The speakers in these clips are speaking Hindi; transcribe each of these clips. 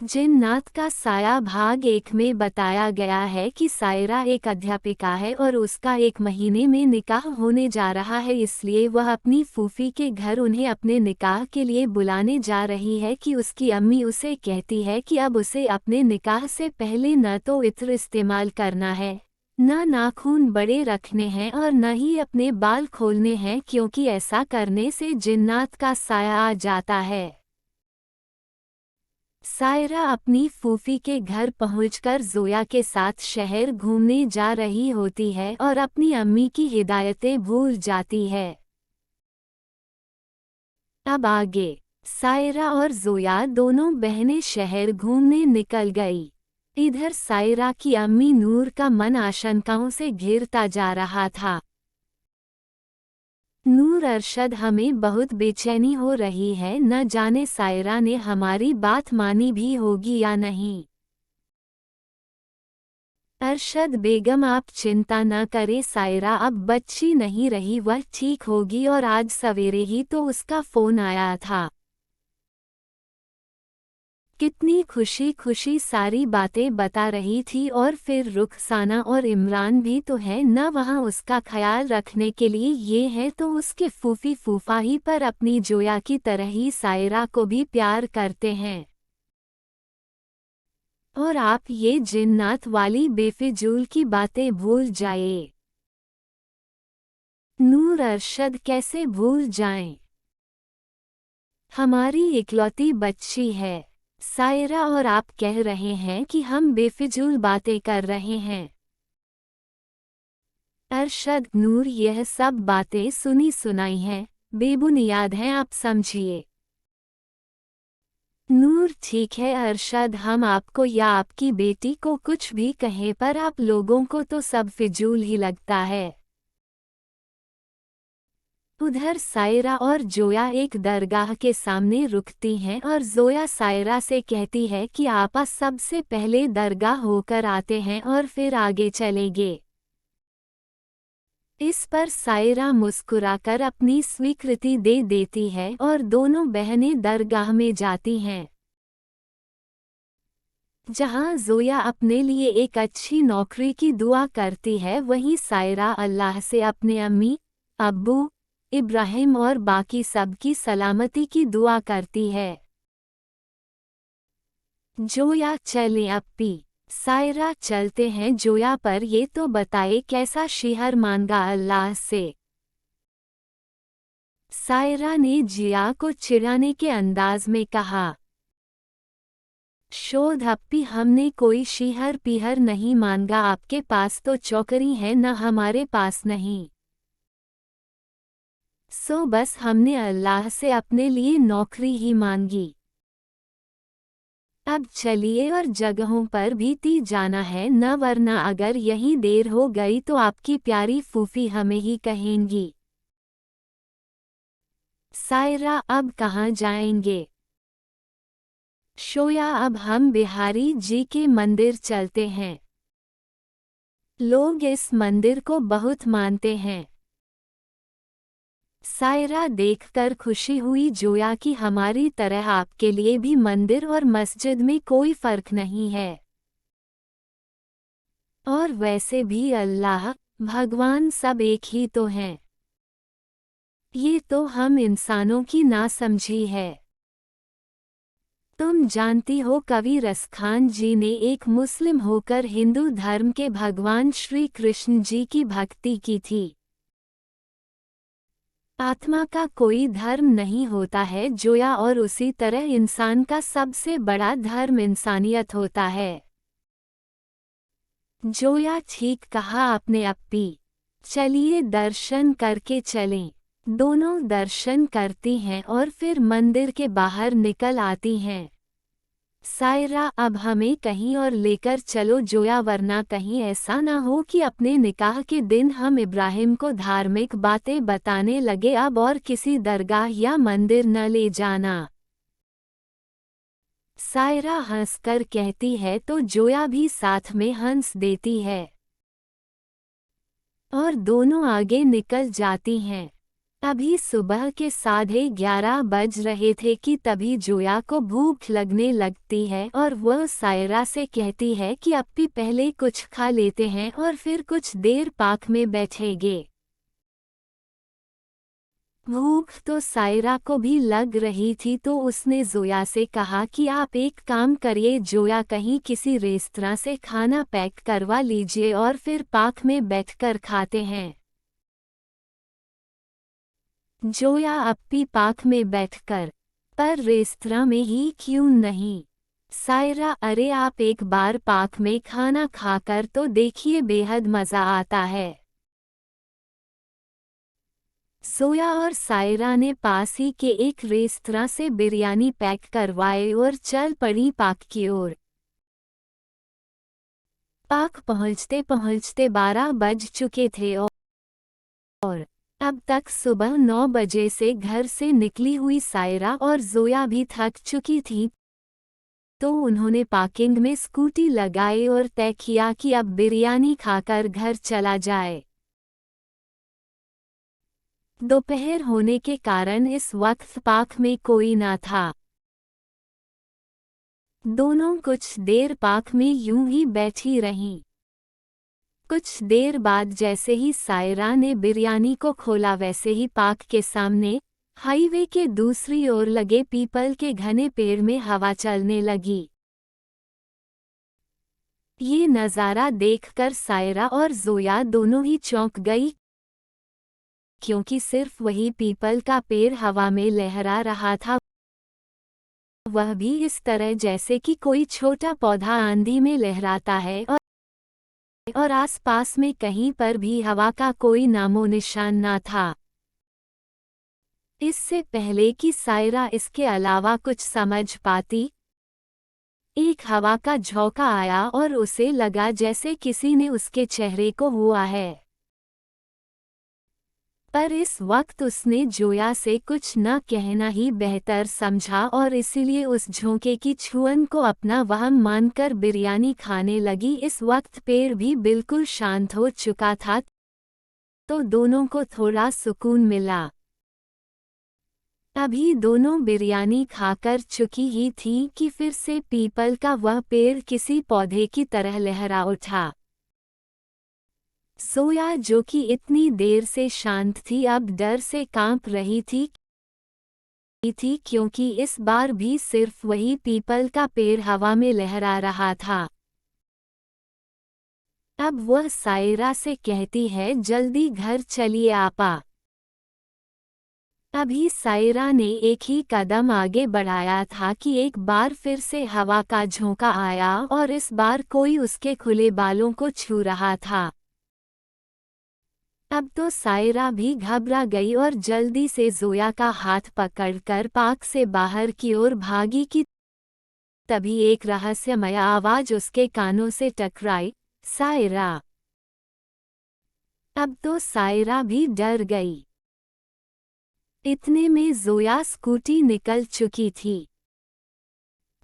जिन्नात का साया भाग 1 में बताया गया है कि सायरा एक अध्यापिका है और उसका 1 महीने में निकाह होने जा रहा है, इसलिए वह अपनी फूफी के घर उन्हें अपने निकाह के लिए बुलाने जा रही है कि उसकी अम्मी उसे कहती है कि अब उसे अपने निकाह से पहले न तो इत्र इस्तेमाल करना है, न नाखून बड़े रखने हैं और न ही अपने बाल खोलने हैं, क्योंकि ऐसा करने से जिन्नात का साया आ जाता है। सायरा अपनी फूफी के घर पहुंचकर जोया के साथ शहर घूमने जा रही होती है और अपनी अम्मी की हिदायतें भूल जाती है। अब आगे सायरा और जोया दोनों बहनें शहर घूमने निकल गई। इधर सायरा की अम्मी नूर का मन आशंकाओं से घिरता जा रहा था। नूर अरशद, हमें बहुत बेचैनी हो रही है, न जाने सायरा ने हमारी बात मानी भी होगी या नहीं। अरशद बेगम, आप चिंता न करें, सायरा अब बच्ची नहीं रही, वह ठीक होगी और आज सवेरे ही तो उसका फोन आया था। कितनी खुशी खुशी सारी बातें बता रही थी और फिर रुखसाना और इमरान भी तो है न, वहाँ उसका ख्याल रखने के लिए ये है तो उसके फूफी फूफा ही पर अपनी जोया की तरह ही सायरा को भी प्यार करते हैं। और आप ये जिन्नात वाली बेफिजूल की बातें भूल जाए। नूर अरशद, कैसे भूल जाएं? हमारी इकलौती बच्ची है सायरा, और आप कह रहे हैं कि हम बेफिजूल बातें कर रहे हैं। अरशद, नूर, यह सब बातें सुनी सुनाई हैं, बेबुनियाद हैं, आप समझिए। नूर, ठीक है अरशद, हम आपको या आपकी बेटी को कुछ भी कहें पर आप लोगों को तो सब फिजूल ही लगता है। उधर सायरा और जोया एक दरगाह के सामने रुकती हैं और जोया सायरा से कहती है कि आपा सबसे पहले दरगाह होकर आते हैं और फिर आगे चलेंगे। इस पर सायरा मुस्कुराकर अपनी स्वीकृति दे देती है और दोनों बहनें दरगाह में जाती हैं, जहां जोया अपने लिए एक अच्छी नौकरी की दुआ करती है, वहीं सायरा अल्लाह से अपने अम्मी, अब्बू, इब्राहिम और बाकी सबकी सलामती की दुआ करती है। जोया, चलें अप्पी। सायरा, चलते हैं जोया, पर ये तो बताए कैसा शिहर मांगा अल्लाह से। सायरा ने जिया को चिढ़ाने के अंदाज में कहा। शोध अप्पी, हमने कोई शिहर पीहर नहीं मांगा, आपके पास तो चौकरी है न, हमारे पास नहीं। सो बस हमने अल्लाह से अपने लिए नौकरी ही मांगी। अब चलिए और जगहों पर भी ती जाना है न, वरना अगर यहीं देर हो गई तो आपकी प्यारी फूफी हमें ही कहेंगी। सायरा, अब कहाँ जाएंगे? शोया, अब हम बिहारी जी के मंदिर चलते हैं, लोग इस मंदिर को बहुत मानते हैं। सायरा देखकर खुशी हुई जोया कि हमारी तरह आपके लिए भी मंदिर और मस्जिद में कोई फर्क नहीं है। और वैसे भी अल्लाह भगवान सब एक ही तो हैं। ये तो हम इंसानों की नासमझी है। तुम जानती हो कवि रसखान जी ने एक मुस्लिम होकर हिंदू धर्म के भगवान श्री कृष्ण जी की भक्ति की थी। आत्मा का कोई धर्म नहीं होता है जोया, और उसी तरह इंसान का सबसे बड़ा धर्म इंसानियत होता है। जोया, ठीक कहा आपने अप्पी, चलिए दर्शन करके चलें। दोनों दर्शन करती हैं और फिर मंदिर के बाहर निकल आती हैं। सायरा, अब हमें कहीं और लेकर चलो जोया, वरना कहीं ऐसा ना हो कि अपने निकाह के दिन हम इब्राहिम को धार्मिक बातें बताने लगे, अब और किसी दरगाह या मंदिर न ले जाना। सायरा हंसकर कहती है तो जोया भी साथ में हंस देती है और दोनों आगे निकल जाती हैं। अभी सुबह के 11:30 बज रहे थे कि तभी जोया को भूख लगने लगती है और वह सायरा से कहती है कि अप्पी पहले कुछ खा लेते हैं और फिर कुछ देर पार्क में बैठेंगे। भूख तो सायरा को भी लग रही थी तो उसने जोया से कहा कि आप एक काम करिए जोया, कहीं किसी रेस्तरां से खाना पैक करवा लीजिए और फिर पार्क में बैठकर खाते हैं। जोया अप्पी पार्क में बैठकर, पर रेस्तरां में ही क्यों नहीं? सायरा, अरे आप एक बार पार्क में खाना खाकर तो देखिए, बेहद मज़ा आता है। सोया और सायरा ने पास ही के एक रेस्तरां से बिरयानी पैक करवाए और चल पड़ी पार्क की ओर। पार्क पहुंचते पहुंचते 12 बज चुके थे और अब तक सुबह 9 बजे से घर से निकली हुई सायरा और जोया भी थक चुकी थी, तो उन्होंने पार्किंग में स्कूटी लगाई और तय किया कि अब बिरयानी खाकर घर चला जाए। दोपहर होने के कारण इस वक्त पार्क में कोई ना था। दोनों कुछ देर पार्क में यूं ही बैठी रहीं। कुछ देर बाद जैसे ही सायरा ने बिरयानी को खोला वैसे ही पार्क के सामने हाईवे के दूसरी ओर लगे पीपल के घने पेड़ में हवा चलने लगी। ये नज़ारा देखकर सायरा और जोया दोनों ही चौंक गई, क्योंकि सिर्फ वही पीपल का पेड़ हवा में लहरा रहा था, वह भी इस तरह जैसे कि कोई छोटा पौधा आंधी में लहराता है और आसपास में कहीं पर भी हवा का कोई नामो निशान ना था। इससे पहले कि सायरा इसके अलावा कुछ समझ पाती, एक हवा का झोंका आया और उसे लगा जैसे किसी ने उसके चेहरे को हुआ है। पर इस वक्त उसने जोया से कुछ न कहना ही बेहतर समझा और इसीलिए उस झोंके की छुअन को अपना वहम मानकर बिरयानी खाने लगी। इस वक्त पेड़ भी बिल्कुल शांत हो चुका था, तो दोनों को थोड़ा सुकून मिला। अभी दोनों बिरयानी खाकर चुकी ही थी कि फिर से पीपल का वह पेड़ किसी पौधे की तरह लहरा उठा। सोया, जो कि इतनी देर से शांत थी, अब डर से कांप रही थी क्योंकि इस बार भी सिर्फ वही पीपल का पेड़ हवा में लहरा रहा था। अब वह सायरा से कहती है, जल्दी घर चलिए आपा। अभी सायरा ने एक ही कदम आगे बढ़ाया था कि एक बार फिर से हवा का झोंका आया और इस बार कोई उसके खुले बालों को छू रहा था। अब तो सायरा भी घबरा गई और जल्दी से जोया का हाथ पकड़कर पार्क से बाहर की ओर भागी कि तभी एक रहस्यमय आवाज उसके कानों से टकराई, सायरा। अब तो सायरा भी डर गई। इतने में जोया स्कूटी निकल चुकी थी।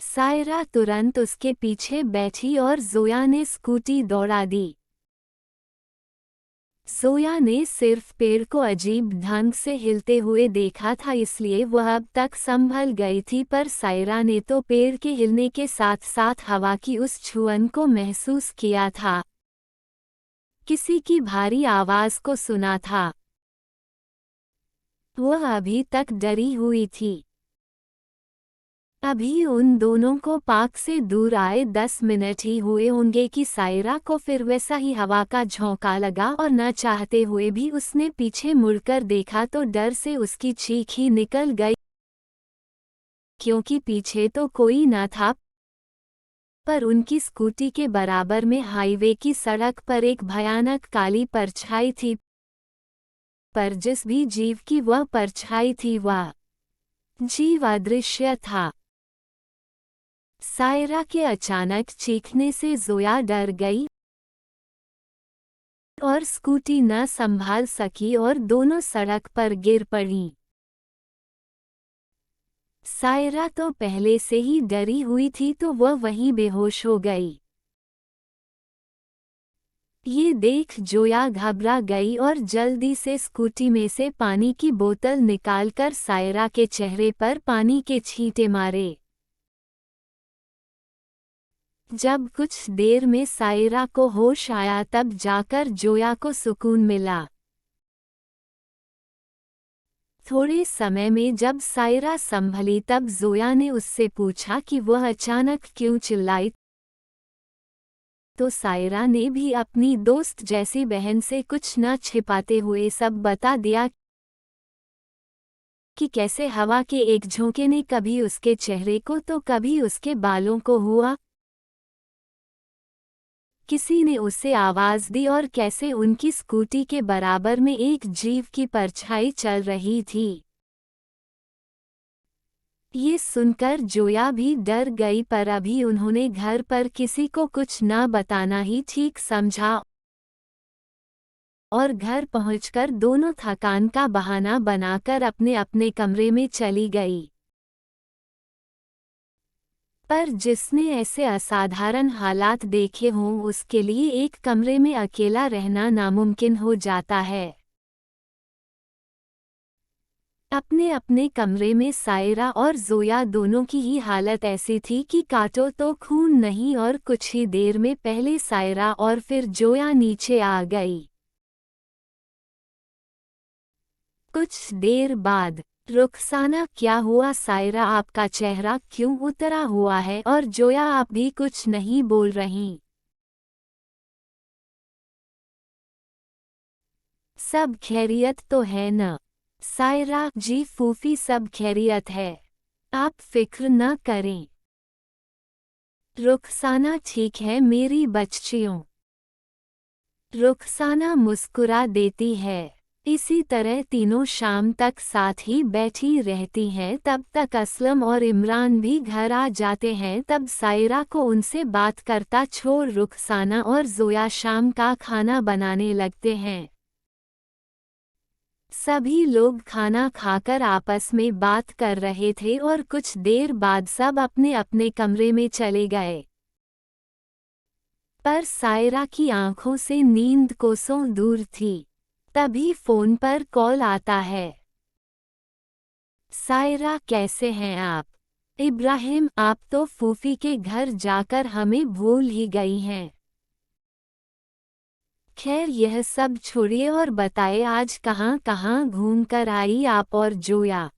सायरा तुरंत उसके पीछे बैठी और जोया ने स्कूटी दौड़ा दी। जोया ने सिर्फ पेड़ को अजीब ढंग से हिलते हुए देखा था, इसलिए वह अब तक संभल गई थी, पर सायरा ने तो पेड़ के हिलने के साथ साथ हवा की उस छुअन को महसूस किया था, किसी की भारी आवाज को सुना था। वह अभी तक डरी हुई थी। अभी उन दोनों को पार्क से दूर आए 10 मिनट ही हुए होंगे कि सायरा को फिर वैसा ही हवा का झोंका लगा और न चाहते हुए भी उसने पीछे मुड़कर देखा तो डर से उसकी चीख ही निकल गई, क्योंकि पीछे तो कोई न था, पर उनकी स्कूटी के बराबर में हाईवे की सड़क पर एक भयानक काली परछाई थी। पर जिस भी जीव की वह परछाई थी, वह जीव अदृश्य था। सायरा के अचानक चीखने से जोया डर गई और स्कूटी न संभाल सकी और दोनों सड़क पर गिर पड़ी। सायरा तो पहले से ही डरी हुई थी, तो वह वहीं बेहोश हो गई। ये देख जोया घबरा गई और जल्दी से स्कूटी में से पानी की बोतल निकालकर सायरा के चेहरे पर पानी के छींटे मारे। जब कुछ देर में सायरा को होश आया तब जाकर जोया को सुकून मिला। थोड़े समय में जब सायरा संभली तब जोया ने उससे पूछा कि वह अचानक क्यों चिल्लाई, तो सायरा ने भी अपनी दोस्त जैसी बहन से कुछ न छिपाते हुए सब बता दिया कि कैसे हवा के एक झोंके ने कभी उसके चेहरे को तो कभी उसके बालों को हुआ, किसी ने उसे आवाज दी और कैसे उनकी स्कूटी के बराबर में एक जीव की परछाई चल रही थी। ये सुनकर जोया भी डर गई, पर अभी उन्होंने घर पर किसी को कुछ न बताना ही ठीक समझा और घर पहुंचकर दोनों थकान का बहाना बनाकर अपने अपने कमरे में चली गई। पर जिसने ऐसे असाधारण हालात देखे हों उसके लिए एक कमरे में अकेला रहना नामुमकिन हो जाता है। अपने अपने कमरे में सायरा और जोया दोनों की ही हालत ऐसी थी कि काटो तो खून नहीं, और कुछ ही देर में पहले सायरा और फिर जोया नीचे आ गई। कुछ देर बाद, रुखसाना क्या हुआ सायरा, आपका चेहरा क्यों उतरा हुआ है, और जोया आप भी कुछ नहीं बोल रही। सब खैरियत तो है न? सायरा, जी फूफी सब खैरियत है, आप फिक्र न करें। रुखसाना ठीक है मेरी बच्चियों। रुखसाना मुस्कुरा देती है। इसी तरह तीनों शाम तक साथ ही बैठी रहती हैं। तब तक असलम और इमरान भी घर आ जाते हैं। तब सायरा को उनसे बात करता छोड़ रुखसाना और जोया शाम का खाना बनाने लगते हैं। सभी लोग खाना खाकर आपस में बात कर रहे थे और कुछ देर बाद सब अपने अपने कमरे में चले गए। पर सायरा की आंखों से नींद कोसों दूर थी। तभी फोन पर कॉल आता है। सायरा, कैसे हैं आप? इब्राहिम, आप तो फूफी के घर जाकर हमें भूल ही गई हैं। खैर यह सब छोड़िए और बताए आज कहाँ कहाँ घूम कर आई आप और जोया?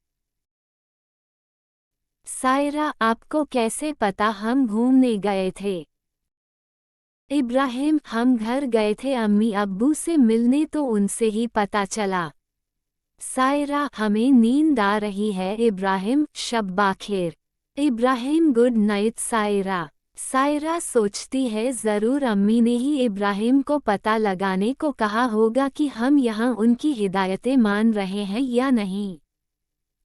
सायरा, आपको कैसे पता हम घूमने गए थे? इब्राहिम, हम घर गए थे अम्मी अब्बू से मिलने तो उनसे ही पता चला। सायरा, हमें नींद आ रही है इब्राहिम, शब्बा खैर। Ibrahim, good night Saira. सायरा सोचती है ज़रूर अम्मी ने ही इब्राहिम को पता लगाने को कहा होगा कि हम यहाँ उनकी हिदायतें मान रहे हैं या नहीं।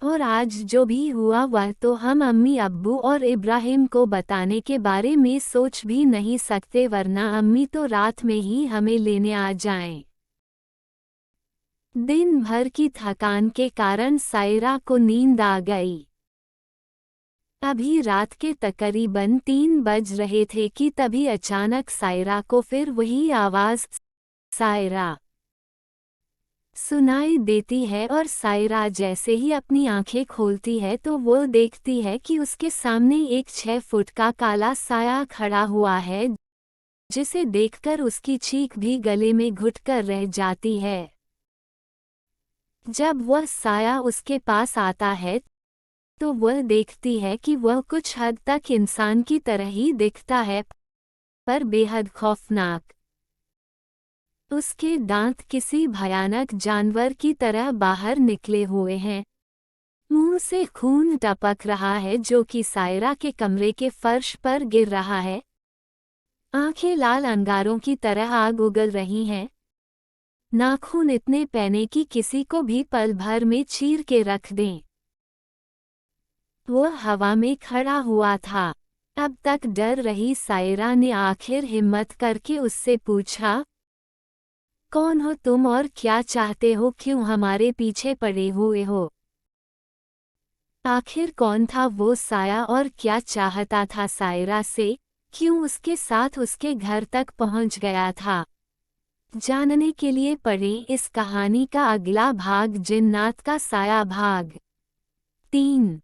और आज जो भी हुआ वह तो हम अम्मी अब्बू और इब्राहिम को बताने के बारे में सोच भी नहीं सकते, वरना अम्मी तो रात में ही हमें लेने आ जाएं। दिन भर की थकान के कारण सायरा को नींद आ गई। अभी रात के तकरीबन 3 बज रहे थे कि तभी अचानक सायरा को फिर वही आवाज़ सायरा सुनाई देती है, और सायरा जैसे ही अपनी आंखें खोलती है तो वो देखती है कि उसके सामने एक 6 फुट का काला साया खड़ा हुआ है, जिसे देखकर उसकी चीख भी गले में घुटकर रह जाती है। जब वह साया उसके पास आता है तो वह देखती है कि वह कुछ हद तक इंसान की तरह ही दिखता है, पर बेहद खौफनाक। उसके दांत किसी भयानक जानवर की तरह बाहर निकले हुए हैं। मुंह से खून टपक रहा है जो कि सायरा के कमरे के फर्श पर गिर रहा है। आंखें लाल अंगारों की तरह आग उगल रही हैं। नाखून इतने पैने कि किसी को भी पल भर में चीर के रख दें। वह हवा में खड़ा हुआ था। अब तक डर रही सायरा ने आखिर हिम्मत करके उससे पूछा, कौन हो तुम और क्या चाहते हो, क्यों हमारे पीछे पड़े हुए हो? आखिर कौन था वो साया और क्या चाहता था सायरा से, क्यों उसके साथ उसके घर तक पहुंच गया था? जानने के लिए पढ़ें इस कहानी का अगला भाग, जिन्नात का साया भाग 3।